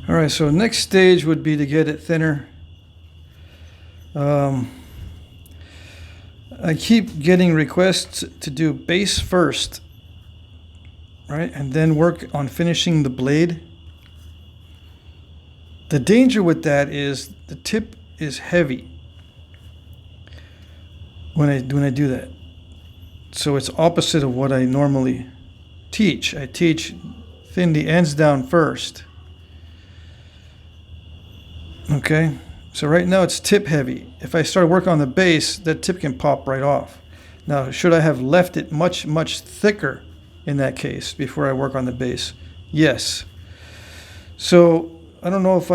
All right, so next stage would be to get it thinner. I keep getting requests to do base first, right? And then work on finishing the blade. The danger with that is the tip is heavy when I do that. So it's opposite of what I normally teach. I teach thin the ends down first. Okay, so right now it's tip heavy. If I start working on the base, that tip can pop right off. Now, should I have left it much, much thicker in that case before I work on the base? Yes. So I don't know if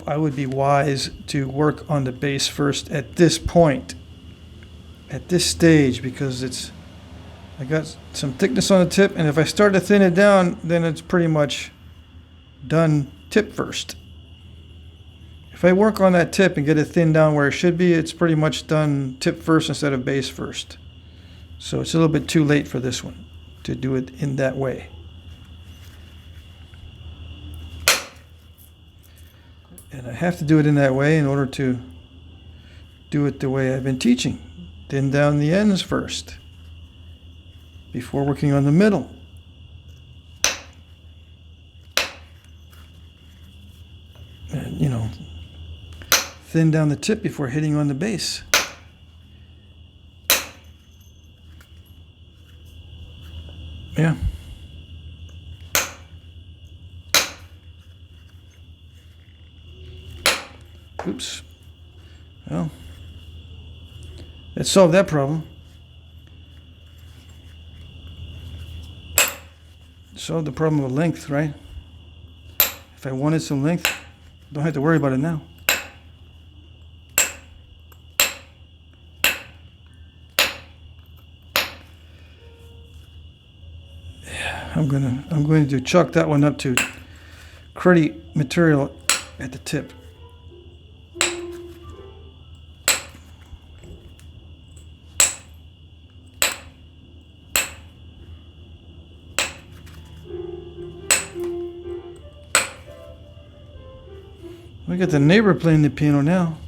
I would be wise to work on the base first at this point, at this stage, because I got some thickness on the tip, and if I start to thin it down, then it's pretty much done tip first. If I work on that tip and get it thinned down where it should be, it's pretty much done tip first instead of base first. So it's a little bit too late for this one to do it in that way. And I have to do it in that way in order to do it the way I've been teaching. Thin down the ends first before working on the middle. And, thin down the tip before hitting on the base. Yeah. Oops. Well, let's solve that problem. Solve the problem of length, right? If I wanted some length, don't have to worry about it now. I'm going to chalk that one up to cruddy material at the tip. We got the neighbor playing the piano now.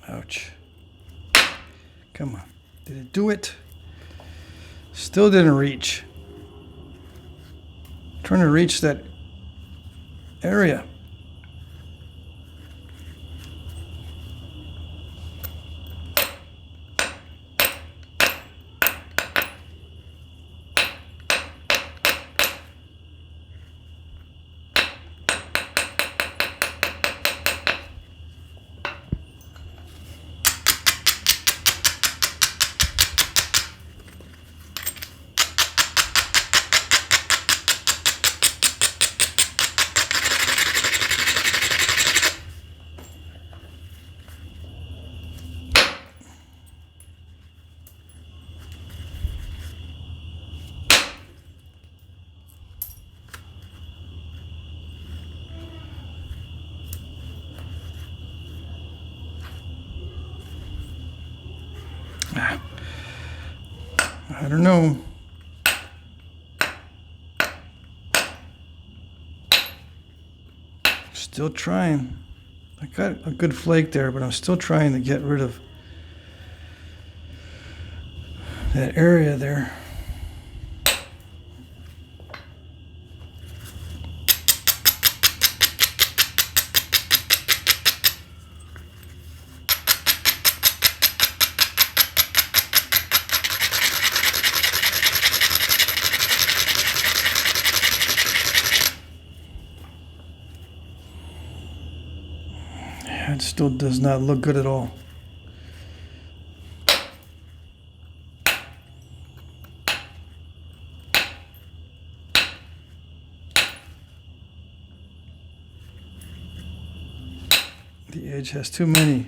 Ouch. Come on. Did it do it? Still didn't reach. Trying to reach that area. I don't know. Still trying. I got a good flake there, but I'm still trying to get rid of that area there. It still does not look good at all. The edge has too many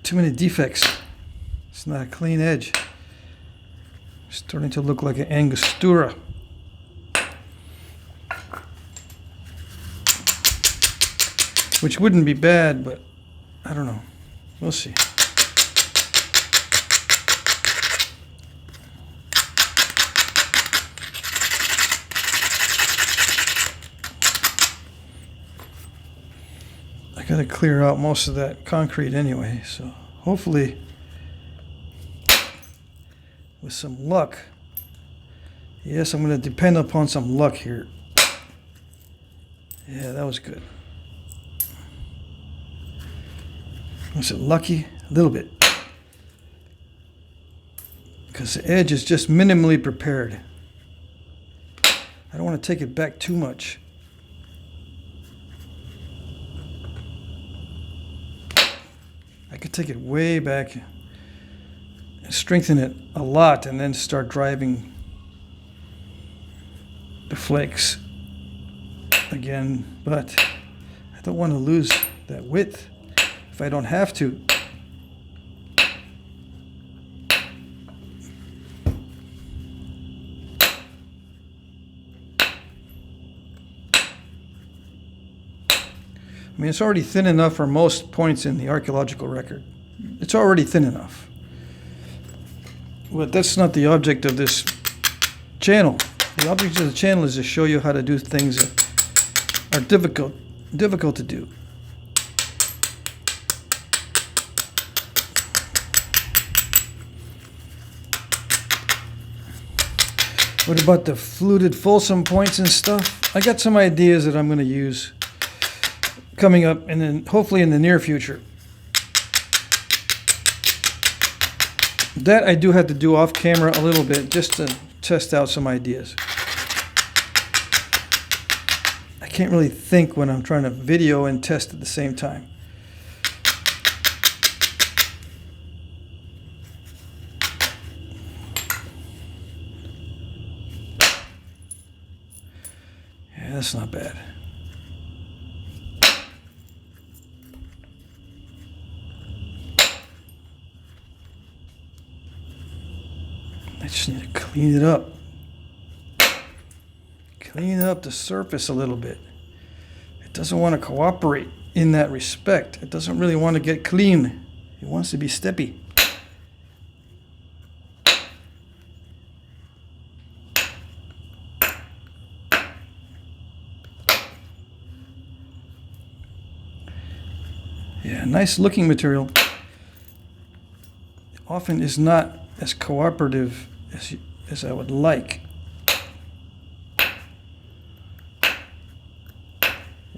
defects. It's not a clean edge. It's starting to look like an Angostura. Which wouldn't be bad, but I don't know. We'll see. I gotta clear out most of that concrete anyway, so hopefully with some luck. Yes, I'm gonna depend upon some luck here. Yeah, that was good. Was it lucky? A little bit. Because the edge is just minimally prepared. I don't want to take it back too much. I could take it way back and strengthen it a lot and then start driving the flakes again. But I don't want to lose that width if I don't have to. I mean, it's already thin enough for most points in the archaeological record. It's already thin enough. But that's not the object of this channel. The object of the channel is to show you how to do things that are difficult to do. What about the fluted Folsom points and stuff? I got some ideas that I'm going to use coming up, and then hopefully in the near future. That I do have to do off camera a little bit just to test out some ideas. I can't really think when I'm trying to video and test at the same time. Yeah, that's not bad. I just need to clean it up. Clean up the surface a little bit. It doesn't want to cooperate in that respect. It doesn't really want to get clean. It wants to be steppy. Yeah, nice looking material. Often is not as cooperative as I would like.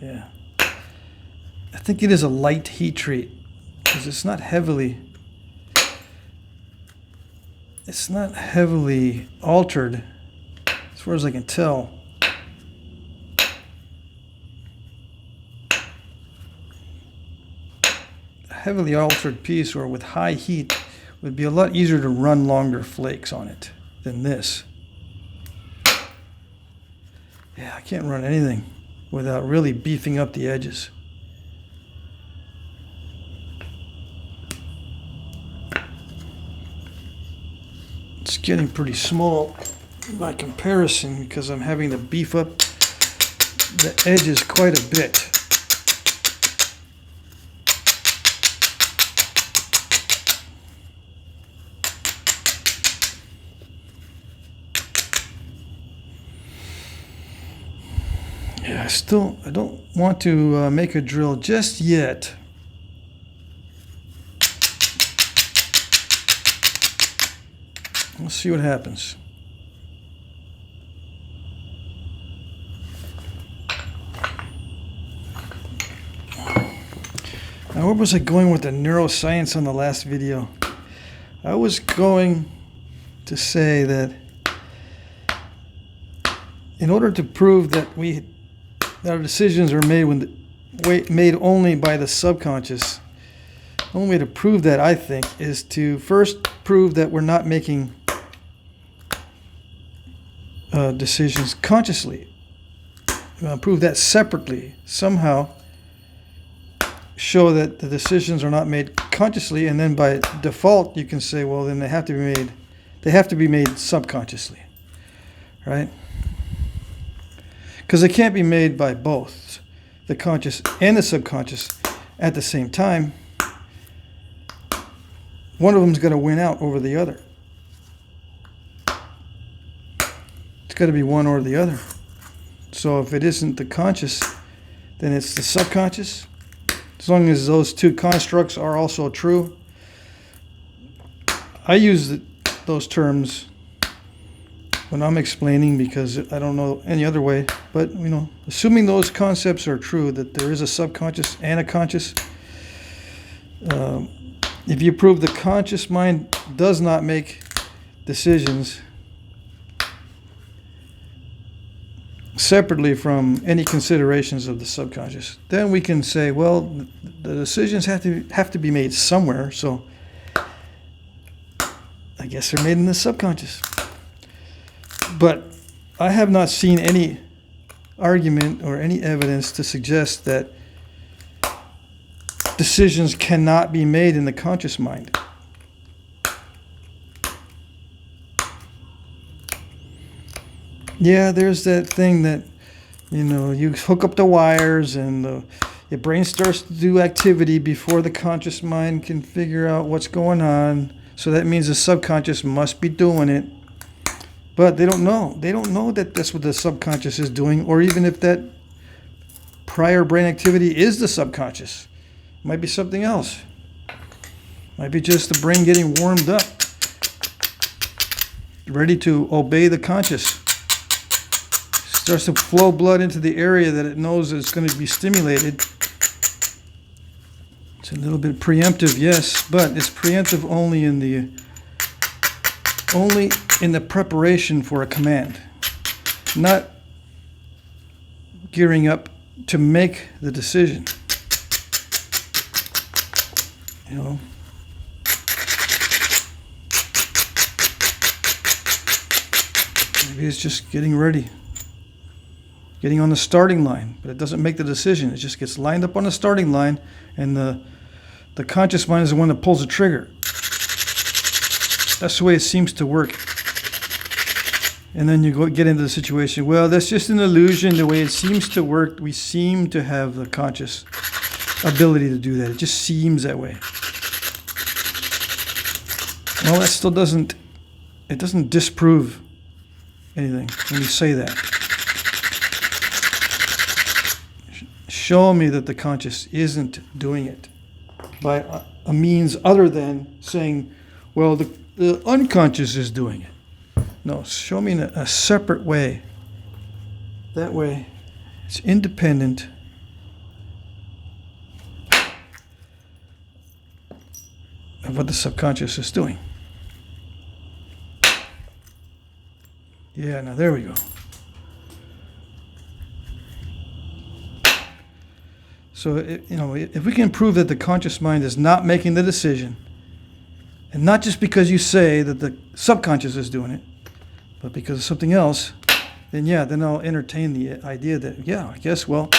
Yeah. I think it is a light heat treat because it's not heavily altered as far as I can tell. A heavily altered piece or with high heat would be a lot easier to run longer flakes on it than this. Yeah, I can't run anything without really beefing up the edges. It's getting pretty small by comparison because I'm having to beef up the edges quite a bit. Yeah, I don't want to make a drill just yet. We'll see what happens. Now, where was I going with the neuroscience on the last video? I was going to say that in order to prove that our decisions are made made only by the subconscious. The only way to prove that, I think, is to first prove that we're not making decisions consciously. Prove that separately. Somehow show that the decisions are not made consciously, and then by default you can say, well, then they have to be made subconsciously, right? Because they can't be made by both the conscious and the subconscious at the same time. One of them's got to win out over the other. It's got to be one or the other. So if it isn't the conscious, then it's the subconscious. As long as those two constructs are also true. I use those terms when I'm explaining because I don't know any other way. But, assuming those concepts are true, that there is a subconscious and a conscious, if you prove the conscious mind does not make decisions separately from any considerations of the subconscious, then we can say, well, the decisions have to be made somewhere, so I guess they're made in the subconscious. But I have not seen any argument or any evidence to suggest that decisions cannot be made in the conscious mind. Yeah, there's that thing that, you hook up the wires and your brain starts to do activity before the conscious mind can figure out what's going on. So that means the subconscious must be doing it. But they don't know. They don't know that that's what the subconscious is doing, or even if that prior brain activity is the subconscious. It might be something else. It might be just the brain getting warmed up, ready to obey the conscious. Starts to flow blood into the area that it knows it's going to be stimulated. It's a little bit preemptive, yes, but it's preemptive only in the preparation for a command, not gearing up to make the decision. Maybe it's just getting ready. Getting on the starting line, but it doesn't make the decision. It just gets lined up on the starting line, and the conscious mind is the one that pulls the trigger. That's the way it seems to work. And then you get into the situation, well, that's just an illusion. The way it seems to work, we seem to have the conscious ability to do that. It just seems that way. Well, that still doesn't disprove anything when you say that. Show me that the conscious isn't doing it by a means other than saying, well, the unconscious is doing it. No, show me in a separate way. That way, it's independent of what the subconscious is doing. Yeah, now there we go. So, if we can prove that the conscious mind is not making the decision, and not just because you say that the subconscious is doing it, but because of something else, then I'll entertain the idea that, I guess, well,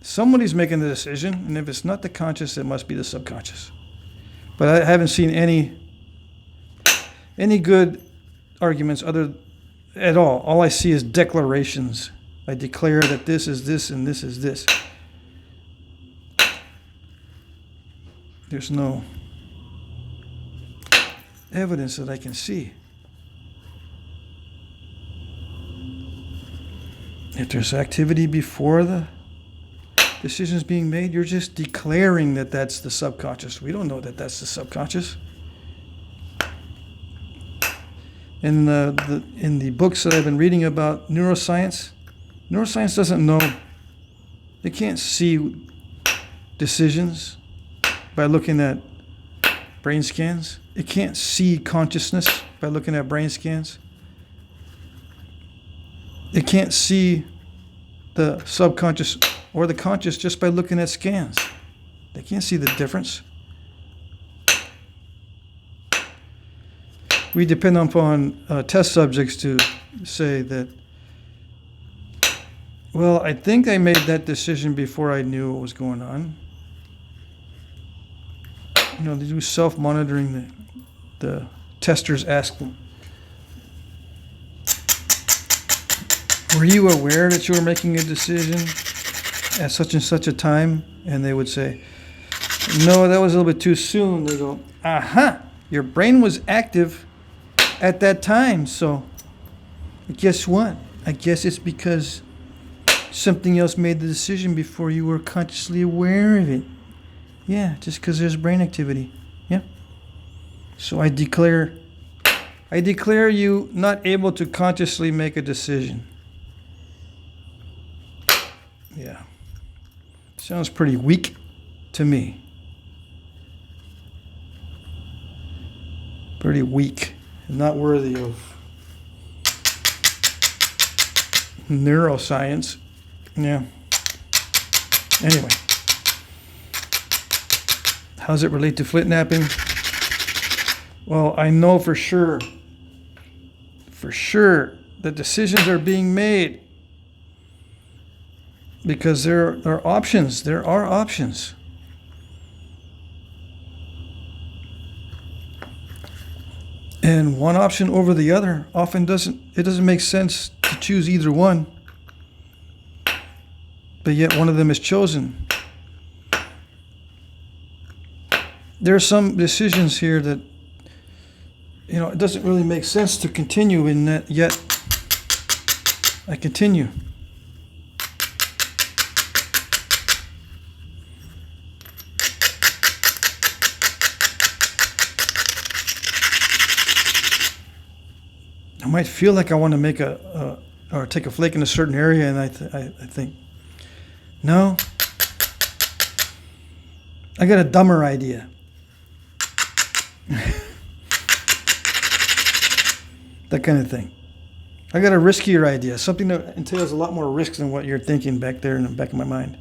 somebody's making the decision, and if it's not the conscious, it must be the subconscious. But I haven't seen any good arguments at all. All I see is declarations. I declare that this is this and this is this. There's no evidence that I can see. If there's activity before the decision's being made, you're just declaring that that's the subconscious. We don't know that that's the subconscious. In the books that I've been reading about neuroscience doesn't know. They can't see decisions by looking at brain scans. It can't see consciousness by looking at brain scans. It can't see the subconscious or the conscious just by looking at scans. They can't see the difference. We depend upon test subjects to say that, well, I think I made that decision before I knew what was going on. You know, they do self-monitoring. The testers ask them, were you aware that you were making a decision at such and such a time? And they would say, no, that was a little bit too soon. They go, aha, your brain was active at that time. So guess what? I guess it's because something else made the decision before you were consciously aware of it. Yeah, just because there's brain activity. Yeah. So I declare you not able to consciously make a decision. Yeah. Sounds pretty weak to me. Pretty weak. Not worthy of neuroscience. Yeah. Anyway. How does it relate to Flintknapping? Well, I know for sure that decisions are being made because there are options. There are options. And one option over the other often doesn't make sense to choose either one. But yet one of them is chosen. There are some decisions here that, you know, it doesn't really make sense to continue in that, yet I continue. I might feel like I want to make or take a flake in a certain area, and I think, no, I got a dumber idea. That kind of thing. I got a riskier idea, something that entails a lot more risk than what you're thinking back there in the back of my mind.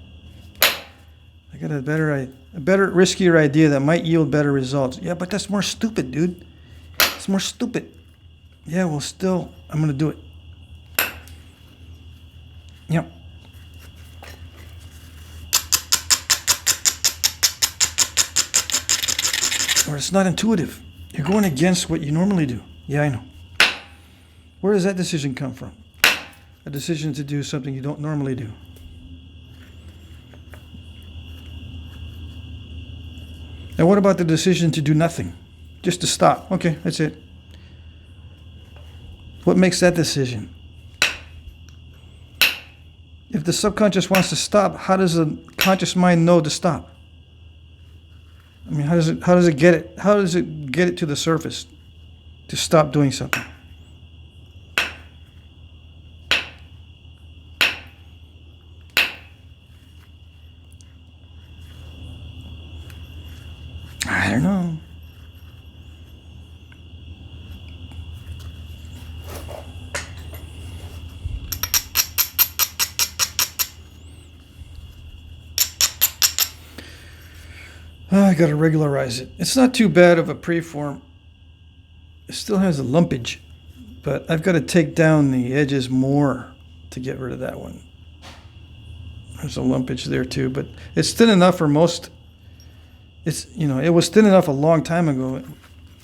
I got a better, riskier idea that might yield better results. Yeah, but that's more stupid, dude. It's more stupid. Yeah, well, still, I'm going to do it. Yep. Or it's not intuitive. You're going against what you normally do. Yeah, I know. Where does that decision come from? A decision to do something you don't normally do. Now, what about the decision to do nothing? Just to stop. Okay, that's it. What makes that decision? If the subconscious wants to stop, how does the conscious mind know to stop? I mean, how does it get it to the surface to stop doing something? I don't know. I got to regularize it. It's not too bad of a preform. It still has a lumpage, but I've got to take down the edges more to get rid of that one. There's a lumpage there too, but it's thin enough for most. It was thin enough a long time ago.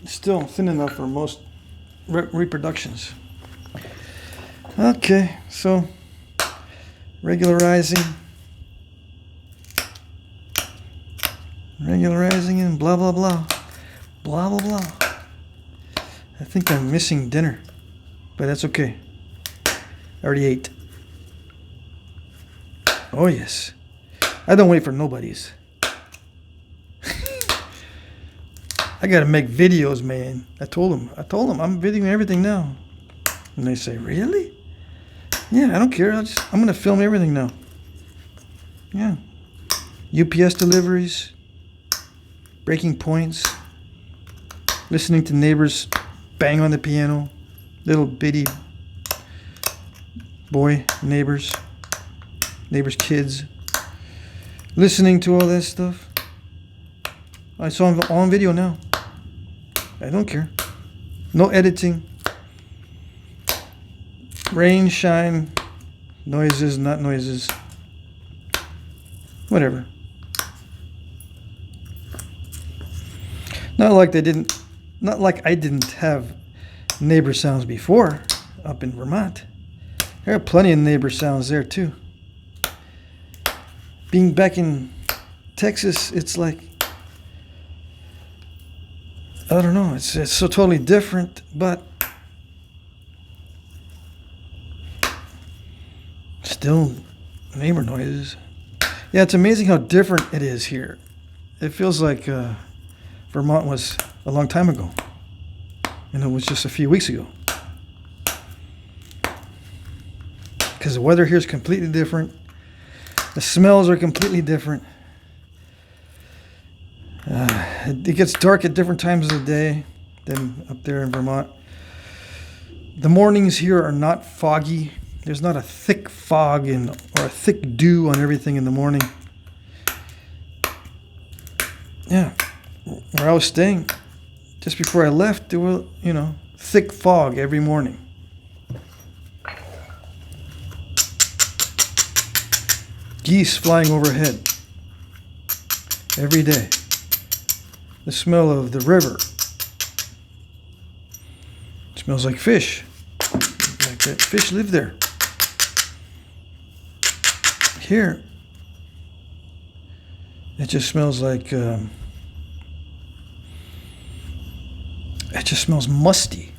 It's still thin enough for most reproductions. Okay, so regularizing and blah, blah, blah. Blah, blah, blah. I think I'm missing dinner, but that's okay. I already ate. Oh, yes. I don't wait for nobodies. I got to make videos, man. I told them I'm videoing everything now. And they say, really? Yeah, I don't care. I'm going to film everything now. Yeah. UPS deliveries. Breaking points, listening to neighbors bang on the piano, little bitty boy neighbors' kids. listening to all that stuff. I saw it all on video now. I don't care. No editing. Rain, shine, noises, not noises. Whatever. Not like I didn't have neighbor sounds before up in Vermont. There are plenty of neighbor sounds there too. Being back in Texas, it's like, I don't know, it's so totally different, but still neighbor noises. Yeah, it's amazing how different it is here. It feels like Vermont was a long time ago, and it was just a few weeks ago. Because the weather here is completely different. The smells are completely different. It gets dark at different times of the day than up there in Vermont. The mornings here are not foggy. There's not a thick fog or a thick dew on everything in the morning. Yeah, where I was staying, just before I left, there were, thick fog every morning. Geese flying overhead every day. The smell of the river. It smells like fish. Like that fish live there. Here, it just smells like, it just smells musty.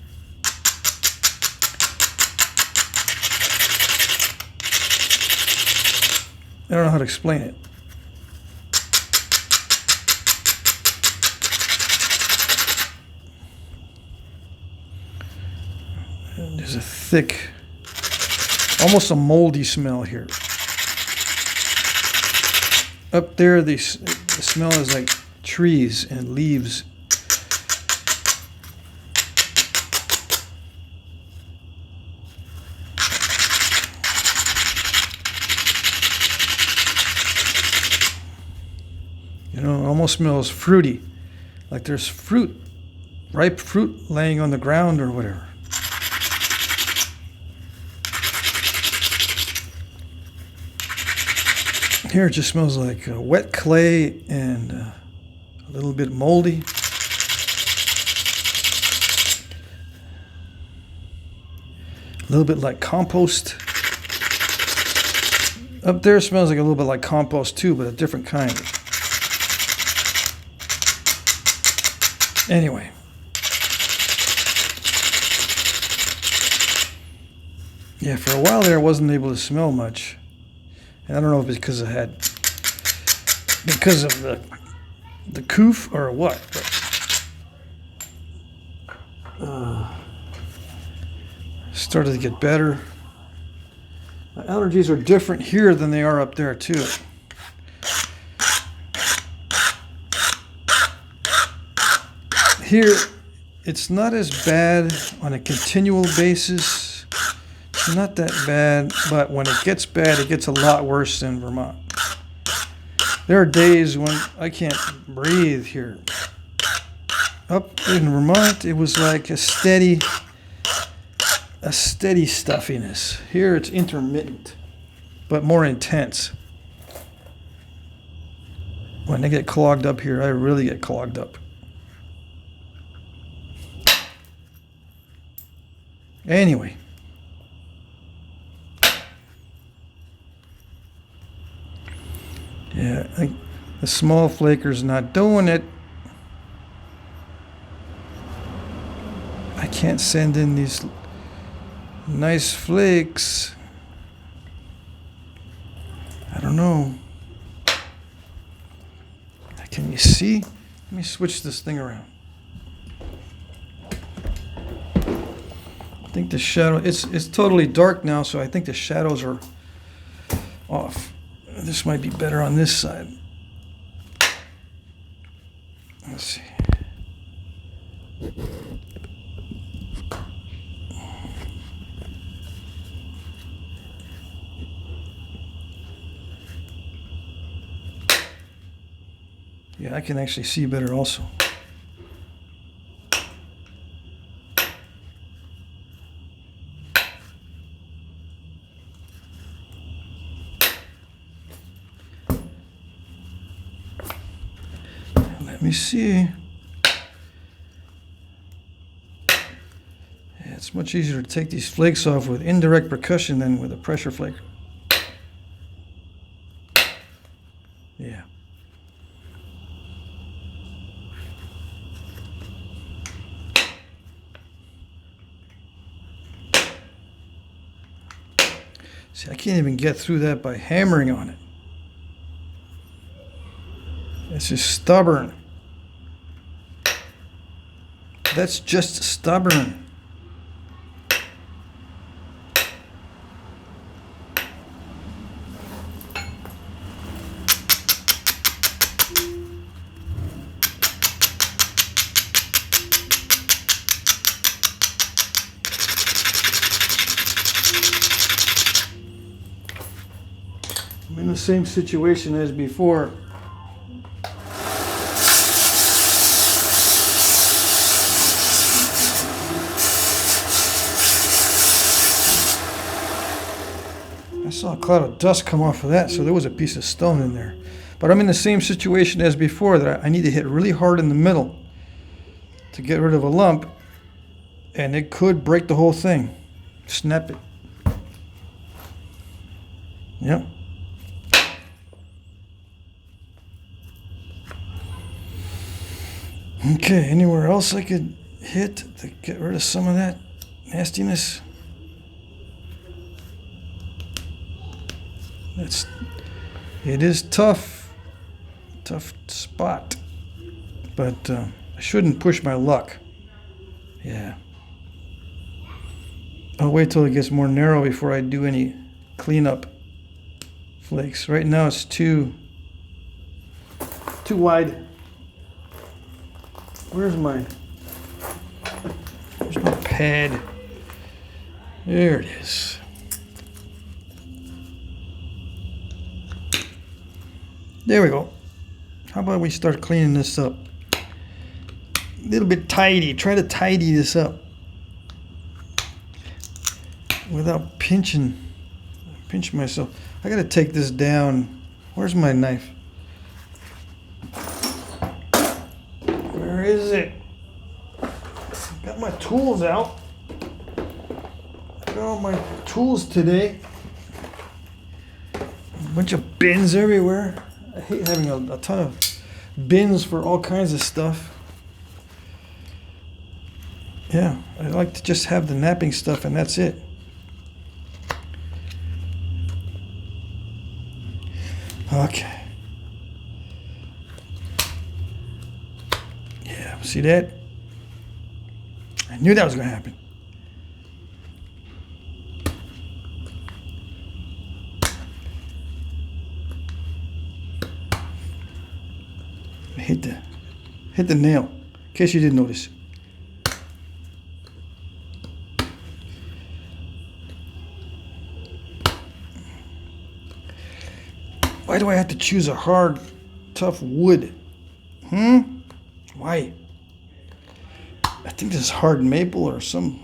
I don't know how to explain it. There's a thick, almost a moldy smell here. Up there, the smell is like trees and leaves. It almost smells fruity, like there's fruit, ripe fruit laying on the ground or whatever. Here it just smells like wet clay and a little bit moldy. A little bit like compost. Up there it smells like a little bit like compost too, but a different kind. Anyway. Yeah, for a while there I wasn't able to smell much. And I don't know if it's because of the coof or what. But, started to get better. My allergies are different here than they are up there too. Here, it's not as bad on a continual basis. It's not that bad, but when it gets bad, it gets a lot worse than Vermont. There are days when I can't breathe here. Up in Vermont, it was like a steady stuffiness. Here it's intermittent, but more intense. When I get clogged up here, I really get clogged up. Anyway. Yeah, the small flaker's not doing it. I can't send in these nice flakes. I don't know. Can you see? Let me switch this thing around. I think the shadow, it's totally dark now, so I think the shadows are off. This might be better on this side. Let's see. Yeah, I can actually see better also. Let me see. Yeah, it's much easier to take these flakes off with indirect percussion than with a pressure flake. Yeah. See, I can't even get through that by hammering on it. It's just stubborn. That's just stubborn. I'm in the same situation as before. I saw a cloud of dust come off of that, so there was a piece of stone in there. But I'm in the same situation as before, that I need to hit really hard in the middle to get rid of a lump, and it could break the whole thing. Snap it. Yep. Okay, anywhere else I could hit to get rid of some of that nastiness? It is tough spot, but I shouldn't push my luck. Yeah. I'll wait till it gets more narrow before I do any cleanup flakes. Right now it's too wide. Where's my pad? There it is. There we go. How about we start cleaning this up? A little bit tidy. Try to tidy this up without pinching myself. I gotta take this down. Where's my knife? Where is it? Got my tools out. Got all my tools today. A bunch of bins everywhere. I hate having a ton of bins for all kinds of stuff. Yeah, I like to just have the knapping stuff and that's it. Okay. Yeah, see that? I knew that was going to happen. Hit the nail, in case you didn't notice. Why do I have to choose a hard, tough wood? Why? I think this is hard maple or something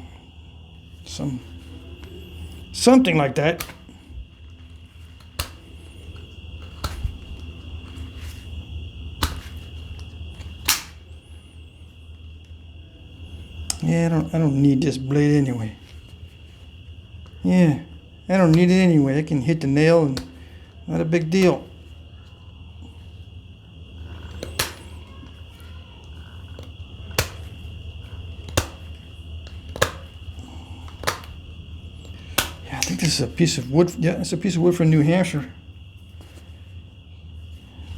like that. Yeah, I don't need this blade anyway. Yeah, I don't need it anyway. I can hit the nail and not a big deal. Yeah, I think this is a piece of wood. Yeah, it's a piece of wood from New Hampshire.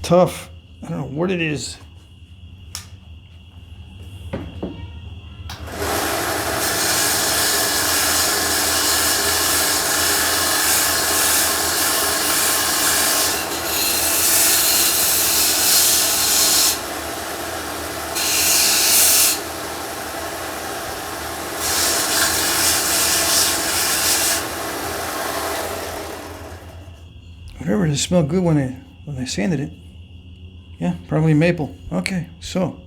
Tough. I don't know what it is. Whatever, it smelled good when I sanded it. Yeah, probably maple. Okay, so.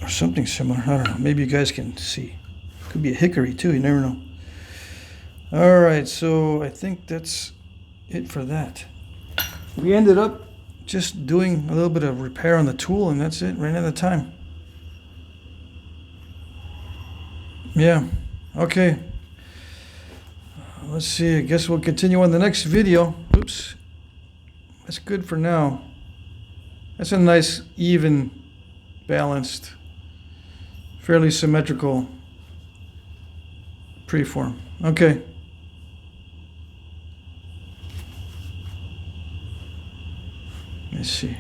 Or something similar. I don't know. Maybe you guys can see. Could be a hickory too. You never know. All right, so I think that's it for that. We ended up just doing a little bit of repair on the tool, and that's it. Ran out of time. Yeah. Okay. Let's see. I guess we'll continue on the next video. Oops. That's good for now. That's a nice, even, balanced, fairly symmetrical preform. Okay. Let's see.